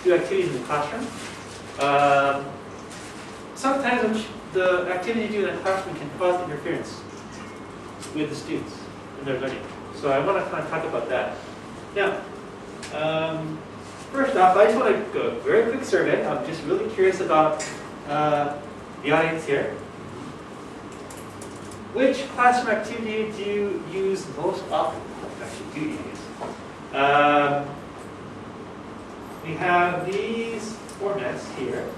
do activities in the classroom. Sometimes the activity you do in the classroom can cause interference with the students in their learning. So I want to kind of talk about that. Now, first off, I just want to go a very quick survey. I'm just really curious about the audience here. Which classroom activity do you use most often? Actually, do you use? We have these formats here.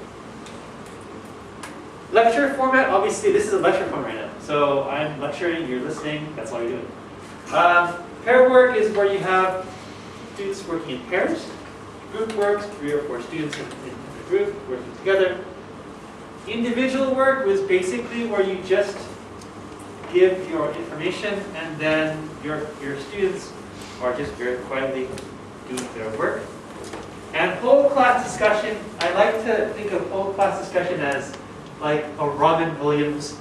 Lecture format, obviously this is a lecture format right now. So I'm lecturing, you're listening, that's all you're doing. Pair work is where you have students working in pairs. Group work, 3 or 4 students in a group working together. Individual work was basically where you just give your information and then your students are just very quietly doing their work. And whole class discussion, I like to think of whole class discussion as like a Robin Williams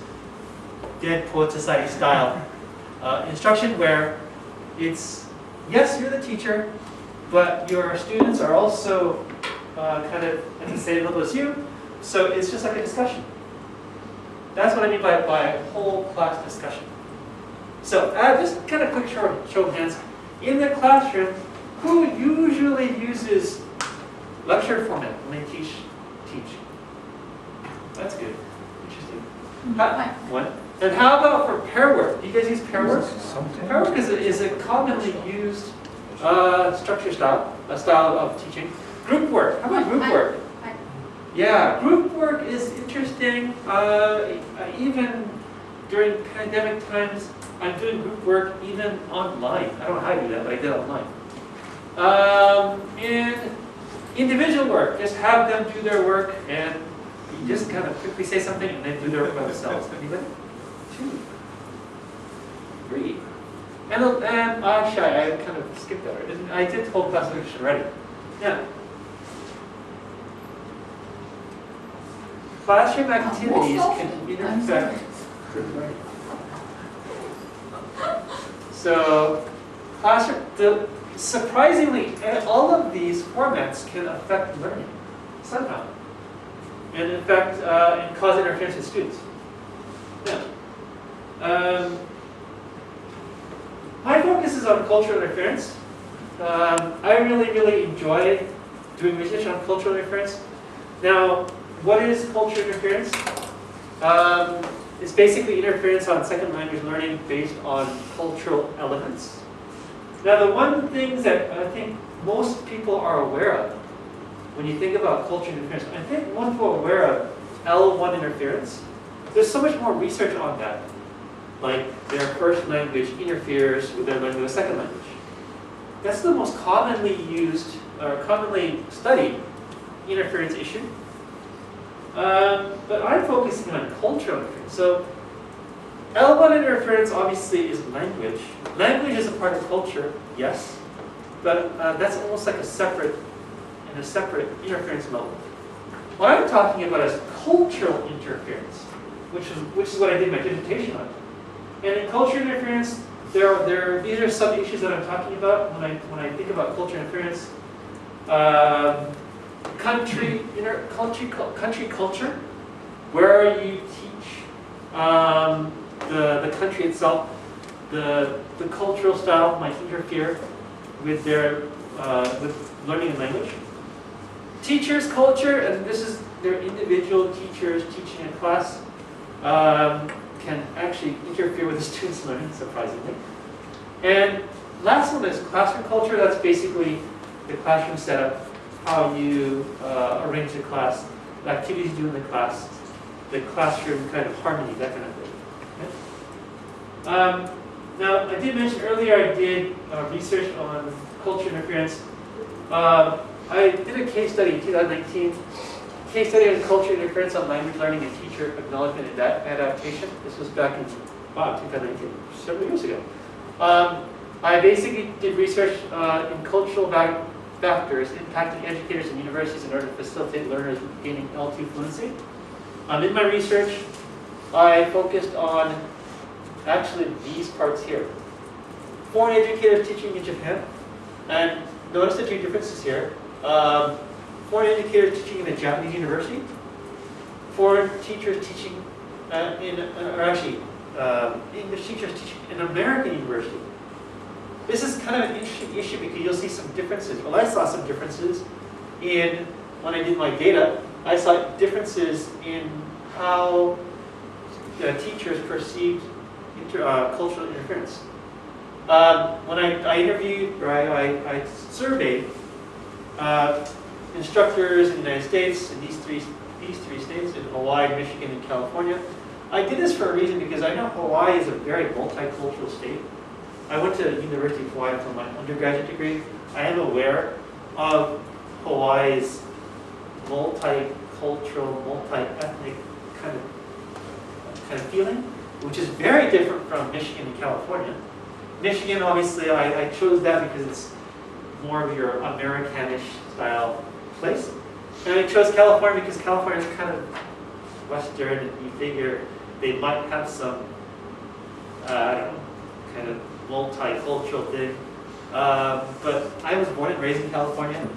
Dead Poet Society style instruction where it's, yes, you're the teacher, but your students are also kind of at the same level as you, so it's just like a discussion. That's what I mean by whole class discussion. So just kind of quick show of hands. In the classroom, who usually uses lecture format when they teach? That's good. Interesting. One. And how about for pair work? Do you guys use pair work? Pair work is a commonly used structure style, a style of teaching. Group work. How about group work? Yeah, group work is interesting. Even during pandemic times, I'm doing group work even online. I don't know how I do that, but I did online. And individual work, just have them do their work and you just kind of quickly say something and then do their work by themselves. Anybody? 2, 3. And actually, I kind of skipped that. I did whole class discussion already. Yeah. Classroom activities can intersect with learning. So, surprisingly, all of these formats can affect learning somehow, and in fact, and cause interference with students. Now, my focus is on cultural interference. I really enjoy doing research on cultural interference. Now, what is cultural interference? It's basically interference on second language learning based on cultural elements. Now, the one thing that I think most people are aware of when you think about cultural interference, I think most people are aware of L1 interference. There's so much more research on that. Like their first language interferes with their learning of a second language. That's the most commonly used or commonly studied interference issue. But I'm focusing on cultural interference. So L1 interference obviously is language. Language is a part of culture, yes, but that's almost like a separate interference level. What I'm talking about is cultural interference, which is what I did my dissertation on. And in cultural interference, these are some issues that I'm talking about when I think about cultural interference. Country culture, where you teach the country itself, the cultural style might interfere with their with learning a language. Teachers' culture, and this is their individual teachers teaching a class, can actually interfere with the students' learning, surprisingly. And last one is classroom culture. That's basically the classroom setup, how you arrange the class, the activities you do in the class, the classroom kind of harmony, that kind of thing. Okay? Now, I did mention earlier I did research on culture interference. I did a case study in 2019, case study on culture interference on language learning and teacher acknowledgement and adaptation. This was back in 2019, several years ago. I basically did research in cultural factors impacting educators and universities in order to facilitate learners gaining L2 fluency. In my research, I focused on actually these parts here. Foreign educators teaching in Japan. And notice the two differences here. foreign educators teaching in a Japanese university, foreign teachers teaching English teachers teaching in an American university. This is kind of an interesting issue because you'll see some differences. Well, I saw some differences in, when I did my data, I saw differences in how teachers perceived cultural interference. When I interviewed, or I surveyed instructors in the United States, in these three states, in Hawaii, Michigan, and California. I did this for a reason because I know Hawaii is a very multicultural state. I went to the University of Hawaii for my undergraduate degree. I am aware of Hawaii's multicultural, multi-ethnic kind of feeling, which is very different from Michigan and California. Michigan, obviously, I chose that because it's more of your Americanish style place. And I chose California because California is kind of Western, and you figure they might have some, I don't know, kind of multicultural thing. But I was born and raised in California.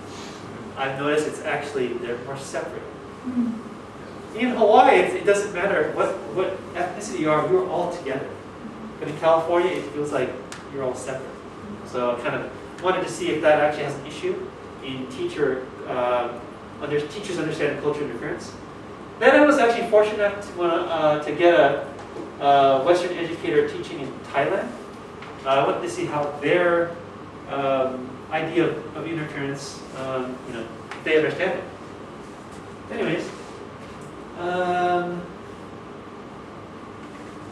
I've noticed it's actually, they're more separate. In Hawaii, it doesn't matter what ethnicity you are, we're all together. But in California, it feels like you're all separate. So I kind of wanted to see if that actually has an issue in teachers understanding cultural interference. Then I was actually fortunate enough to get a Western educator teaching in Thailand. I wanted to see how their idea of interference, they understand it. Anyways,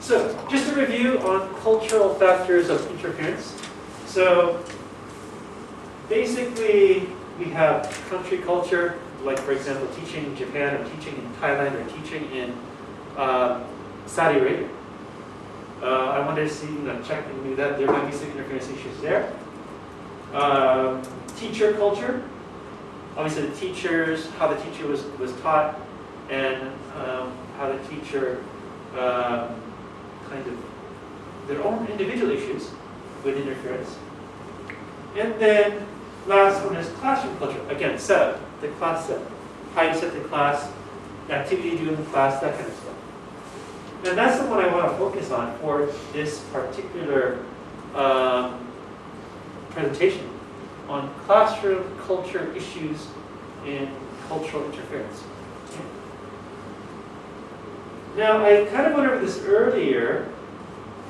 so just a review on cultural factors of interference. So basically, we have country culture, like for example, teaching in Japan or teaching in Thailand or teaching in Saudi Arabia. I wanted to see, check and do that. There might be some interference issues there. Teacher culture. Obviously, the teachers, how the teacher was taught, and how the teacher kind of their own individual issues with interference. And then last one is classroom culture. Again, setup, the class setup. How you set the class, the activity you do in the class, that kind of stuff. And that's the one I want to focus on for this particular presentation on classroom culture issues in cultural interference. Now, I kind of went over this earlier.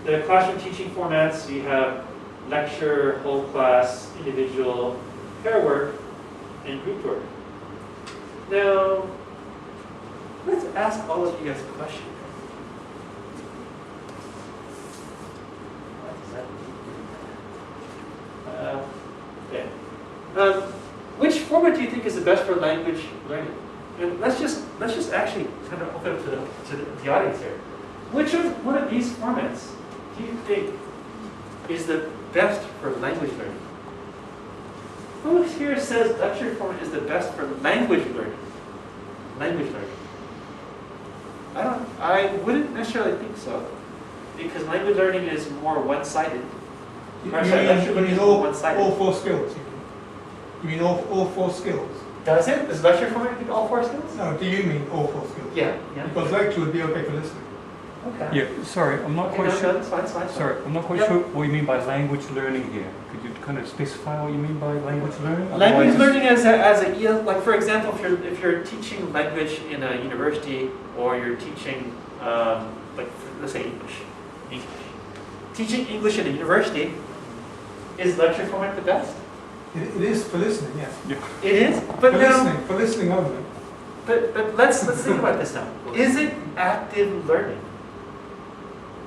The classroom teaching formats, you have lecture, whole class, individual, pair work, and group work. Now, let's ask all of you guys a question. Which format do you think is the best for language learning? And let's just actually kind of open up to the audience here. Which one of these formats do you think is the best for language learning? Who here says lecture format is the best for language learning? Language learning. I wouldn't necessarily think so, because language learning is more one-sided. Lecture learning is more one-sided. All four skills. You mean all four skills? Does it? Does lecture format mean all four skills? No, do you mean all four skills? Yeah. Because lecture would be okay for listening. Okay. Yeah, sorry, I'm not quite sure. It's fine. Sorry, I'm not quite sure what you mean by language learning here. Could you kind of specify what you mean by language learning? Language learning as a like for example, if you're teaching language in a university, or you're teaching like let's say English. Teaching English in a university, is lecture format the best? It is for listening, yes. Yeah. It is, but for listening only. But let's think about this now. Is it active learning?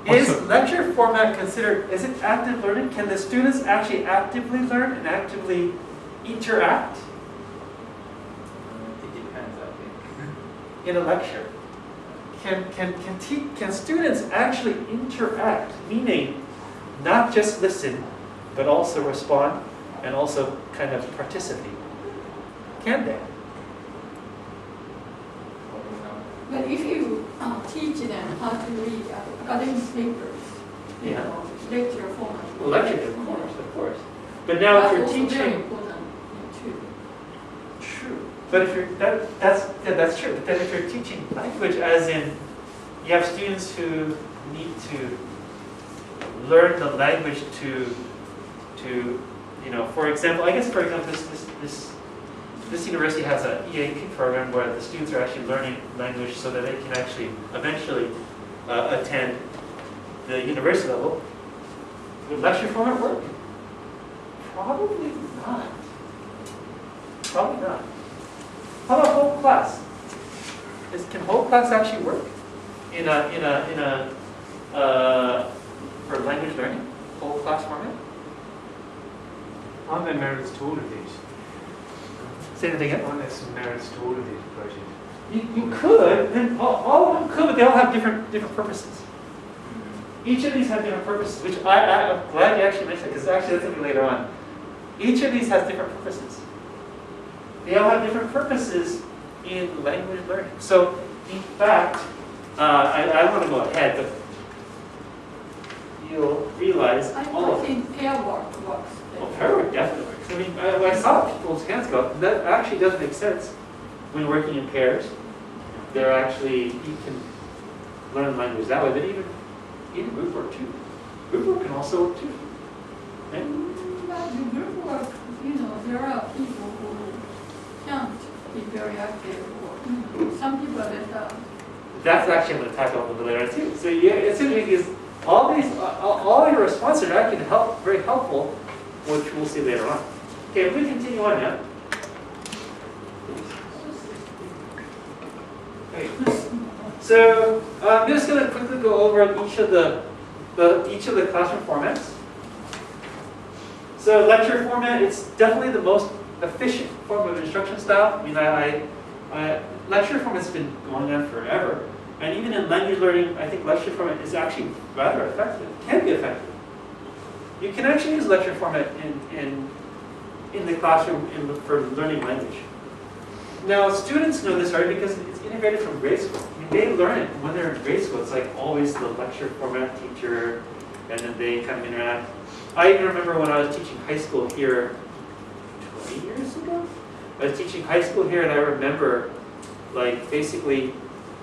Is lecture format considered, is it active learning? Can the students actually actively learn and actively interact? It depends, I think. In a lecture? Can students actually interact, meaning not just listen, but also respond and also kind of participate? Can they? But if you teach them how to read academic papers, lecture format. Well, lecture, of course. But now if you're That's also very teaching, important too. true. But if you're, that's true. But then if you're teaching language, as in, you have students who need to learn the language to for example, this university has an EAP program where the students are actually learning language so that they can actually eventually attend the university level. Would lecture format work? Probably not. Probably not. How about whole class? Can whole class actually work for language learning? Whole class format? Aren't there merits to all of these? Say that again. Aren't there some merits to all of these approaches? You could, and all of them could, but they all have different purposes. Each of these have different purposes, which I'm glad you actually mentioned, because actually that's going to be later on. Each of these has different purposes. They all have different purposes in language learning. So, in fact, I don't want to go ahead, but you'll realize all of them. I think Pairwork works. Well, Pairwork definitely works. I mean, when I saw people's hands go up, that actually does make sense. When working in pairs, they're actually, you can learn language that way, but even group work too. Group work can also work too. Right? But the group work, there are people who can't be very active, or some people that That's actually I'm going to talk about a little bit later on too. So yeah, it's interesting is all your responses are actually very helpful, which we'll see later on. Okay, we continue on now. Okay. So I'm just going to quickly go over each of the classroom formats. So lecture format, it's definitely the most efficient form of instruction style. I mean, lecture format's been going on forever, and even in language learning, I think lecture format is actually rather effective. Can be effective. You can actually use lecture format in the classroom for learning language. Now, students know this already because it's integrated from grade school. I mean, they learn it when they're in grade school. It's like always the lecture format teacher, and then they kind of interact. I even remember when I was teaching high school here 20 years ago. I was teaching high school here, and I remember, like, basically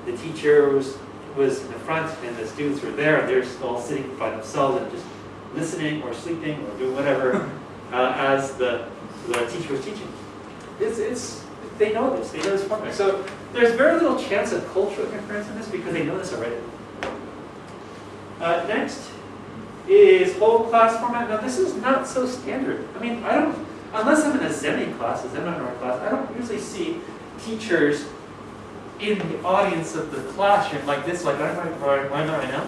the teacher was in the front, and the students were there, and they're all sitting by themselves and just listening or sleeping or doing whatever as the teacher was teaching. They know this. They know this format. So there's very little chance of cultural interference in this because they know this already. Next is whole class format. Now this is not so standard. I mean, unless I'm in a Zemi class, a seminar class, I don't usually see teachers in the audience of the classroom like this, like I'm right now.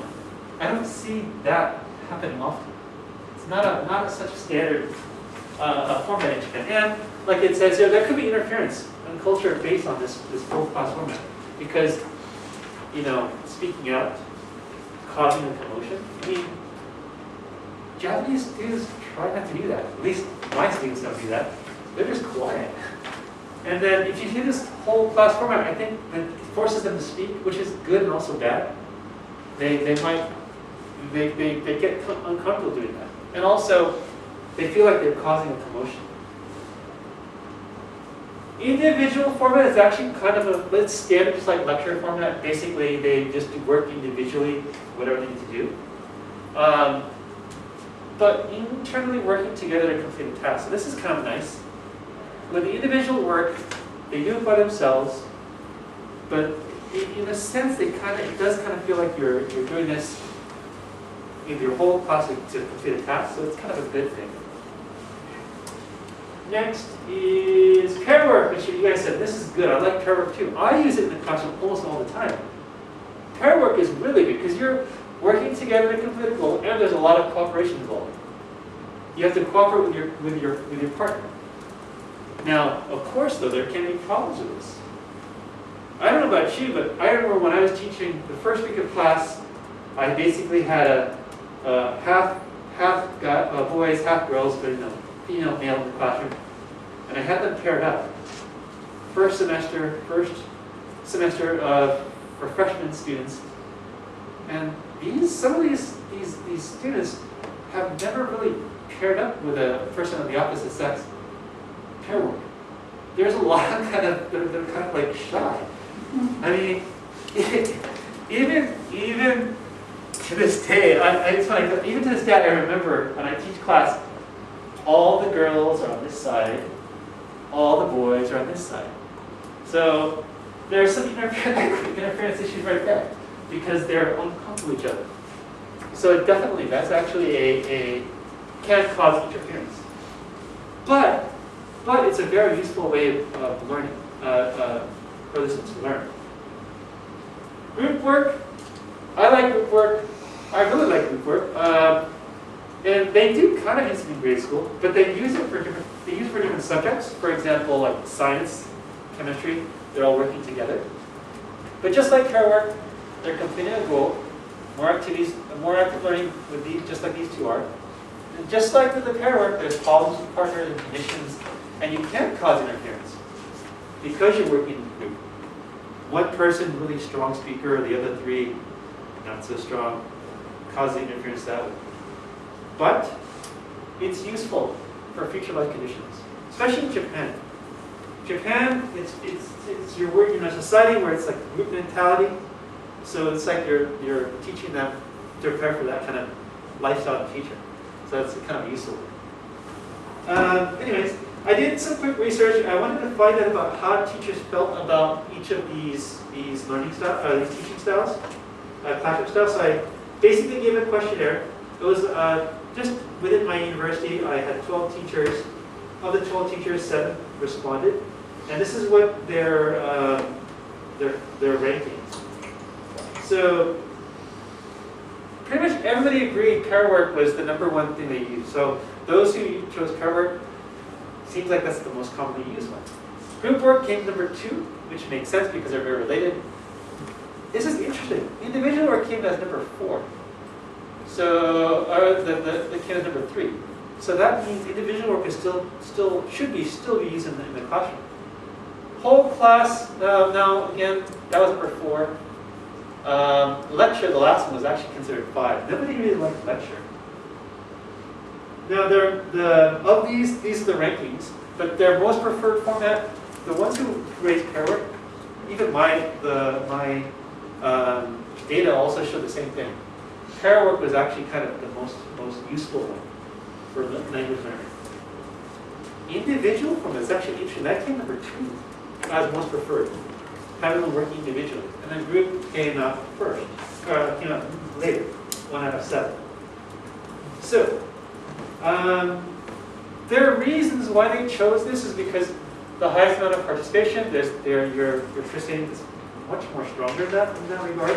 I don't see that happening often. It's not such a standard format in Japan. And like it says here, there could be interference in culture based on this whole class format. Because, speaking out, causing a commotion. I mean, Japanese students try not to do that. At least my students don't do that. They're just quiet. And then if you do this whole class format, I think it forces them to speak, which is good and also bad. They get uncomfortable doing that. And also, they feel like they're causing a commotion. Individual format is actually kind of it's standard, just like lecture format. Basically, they just work individually, whatever they need to do. But internally working together to complete a task. So this is kind of nice. With the individual work, they do it by themselves, but in a sense, it does kind of feel like you're doing this in your whole class to complete a task. So it's kind of a good thing. Next is Pairwork, which you guys said, this is good. I like Pairwork too. I use it in the classroom almost all the time. Pairwork is really good because you're working together to complete a goal, and there's a lot of cooperation involved. You have to cooperate with your partner. Now, of course, though, there can be problems with this. I don't know about you, but I remember when I was teaching the first week of class, I basically had a half boys, half girls, but female, male in the classroom, and I had them paired up. First semester for freshman students, and some of these students have never really paired up with a person of the opposite sex. Pairwork. there's a lot of they're kind of like shy. I mean, even to this day, it's funny, even to this day, I remember when I teach class, all the girls are on this side, all the boys are on this side. So there's some interference issues right there because they're uncomfortable with each other. So definitely, that's actually a can cause interference. But it's a very useful way of learning, for the students to learn. Group work, I like group work. I really like group work. And they do kind of use it in grade school, but they use it for different subjects. For example, like science, chemistry, they're all working together. But just like Pairwork, they're completing a goal. More activities, more active learning with these, just like these two are. And just like with the Pairwork, there's problems with partners and conditions, and you can't cause interference because you're working in a group. One person really strong speaker, the other three not so strong, causing interference that way. But it's useful for future life conditions, especially in Japan. Japan, you're working in a society where it's like group mentality, so it's like you're teaching them to prepare for that kind of lifestyle in the future. So that's kind of useful. Anyways, I did some quick research. I wanted to find out about how teachers felt about each of these learning styles, these teaching styles, classroom styles. So I basically gave a questionnaire. It was just within my university. I had 12 teachers. Of the 12 teachers, 7 responded, and this is what their rankings. So pretty much everybody agreed Pairwork was the #1 thing they used. So those who chose Pairwork, seems like that's the most commonly used one. Group work came #2, which makes sense because they're very related. This is interesting. Individual work came as #4. So the came as #3. So that means individual work is should be used in the classroom. Whole class, now again, that was #4. Lecture, the last one, was actually considered 5. Nobody really liked lecture. Now, of these are the rankings, but their most preferred format, the ones who raised Pairwork, even my data also showed the same thing. Pairwork was actually kind of the most useful one for language learning. Individual format is actually interesting. That came #2 as most preferred, having them working individually. And then group came out first, came out later, 1 out of 7. So, there are reasons why they chose this is because the highest amount of participation, your participation is much more stronger in that regard.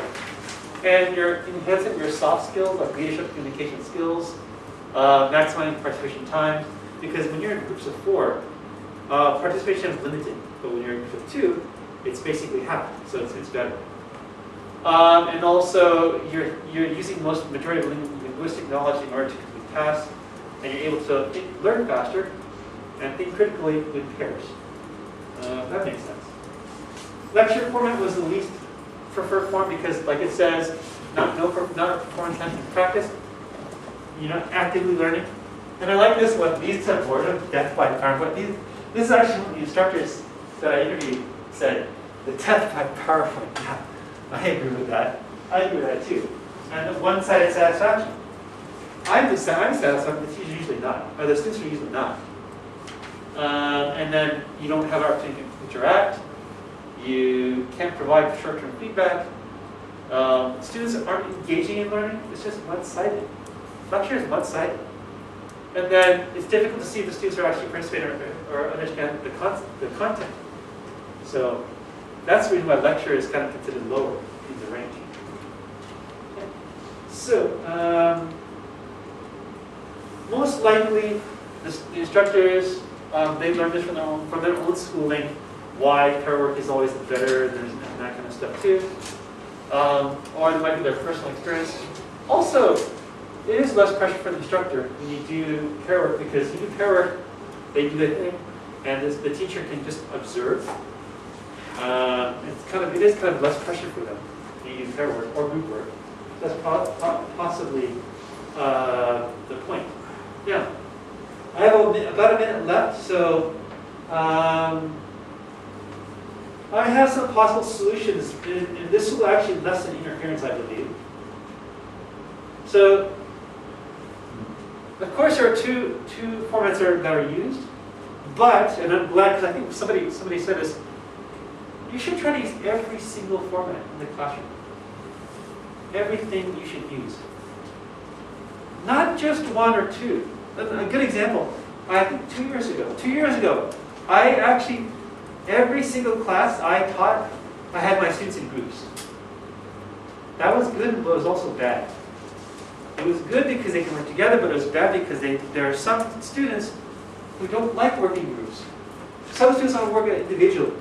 And you're enhancing your soft skills, like leadership communication skills, maximizing participation time, because when you're in groups of 4, participation is limited, but when you're in groups of 2, it's basically half, so it's better. And also, you're using majority of linguistic knowledge in order to complete tasks, and you're able to learn faster and think critically with pairs. That makes sense. Lecture format was the least preferred form because, like it says, not a performance-enhancing practice. You're not actively learning. And I like this one. These said boredom, death by PowerPoint. This is actually what the instructors that I interviewed said. The death by PowerPoint. Yeah, I agree with that. I agree with that too. And the one-sided satisfaction. I'm satisfied, but the teacher's usually not. Or the students are usually not. And then you don't have an opportunity to interact. You can't provide short-term feedback. Students aren't engaging in learning. It's just one-sided. Lecture is one-sided. And then it's difficult to see if the students are actually participating or understand the content. So that's the reason why lecture is kind of considered lower in the ranking. Okay. So most likely the instructors, they learned this from their own schooling, why Pairwork is always better and that kind of stuff too. Or it might be their personal experience. Also, it is less pressure for the instructor when you do Pairwork because you do Pairwork, they do their thing, and the teacher can just observe. It is kind of less pressure for them when you do Pairwork or group work. That's possibly the point. Now, I have about a minute left, so I have some possible solutions, and this will actually lessen interference, I believe. So, of course, there are two formats that are used, but, and I'm glad because I think somebody said this, you should try to use every single format in the classroom. Everything you should use. Not just one or two. A good example, I think 2 years ago, I actually, every single class I taught, I had my students in groups. That was good, but it was also bad. It was good because they can work together, but it was bad because there are some students who don't like working in groups. Some students want to work individually.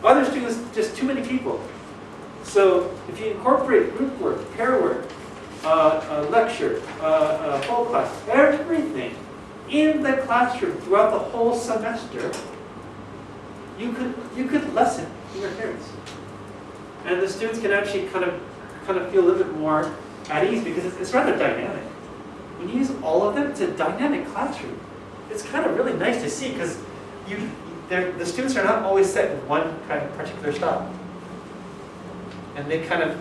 Other students, just too many people. So if you incorporate group work, pair work, lecture, whole class, everything in the classroom throughout the whole semester, you could lessen interference. And the students can actually kind of feel a little bit more at ease because it's rather dynamic. When you use all of them, it's a dynamic classroom. It's kind of really nice to see because the students are not always set in one kind of particular style. And they kind of,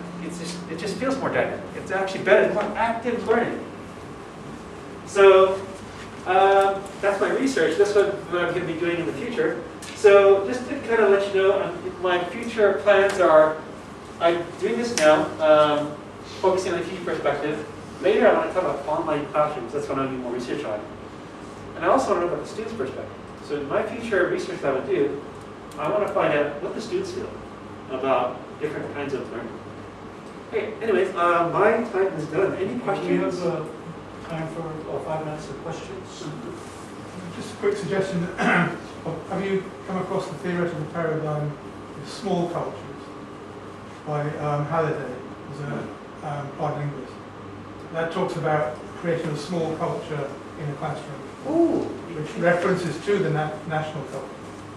it just feels more dynamic. It's actually better, it's more active learning. So that's my research. That's what I'm going to be doing in the future. So just to kind of let you know, my future plans are, I'm doing this now, focusing on the teaching perspective. Later I want to talk about online classrooms. That's what I want to do more research on. And I also want to know about the student's perspective. So in my future research that I would do, I want to find out what the students feel about different kinds of learning. Okay, anyways, my time is done. Any questions? We have time for 5 minutes of questions. Just a quick suggestion. Have you come across the theoretical paradigm of small cultures by Halliday, who's a applied linguist? That talks about creating a small culture in a classroom, Ooh, which references to the national culture.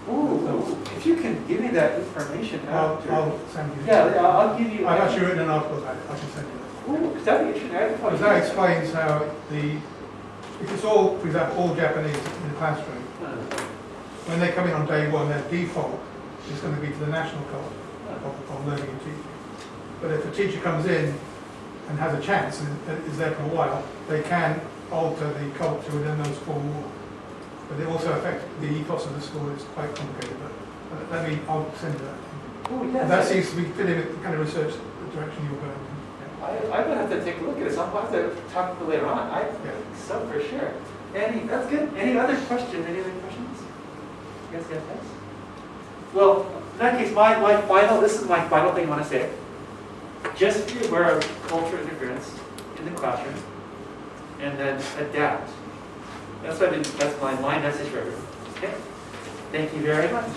ooh, if you can give me that information after. I'll send you. Yeah, I'll give you. I've actually written an article about it. I can send you that. Ooh, because that'd be interesting. Because that explains how if it's all, for example, all Japanese in the classroom, when they come in on day one, their default is going to be to the national culture of learning and teaching. But if a teacher comes in and has a chance and is there for a while, they can alter the culture within those 4 walls. But it also affects the ethos of the school. It's quite complicated, but I'll send you that. Ooh, yes. That seems to be fitting with the kind of research, the direction you're going in. I'm going to have to take a look at it. So I'll have to talk about it later on. I think so for sure. That's good. Any other questions? Any other questions? Yes. Well, in that case, this is my final thing I want to say. Just be aware of cultural interference in the classroom, and then adapt. That's my message for everyone. Okay? Thank you very much.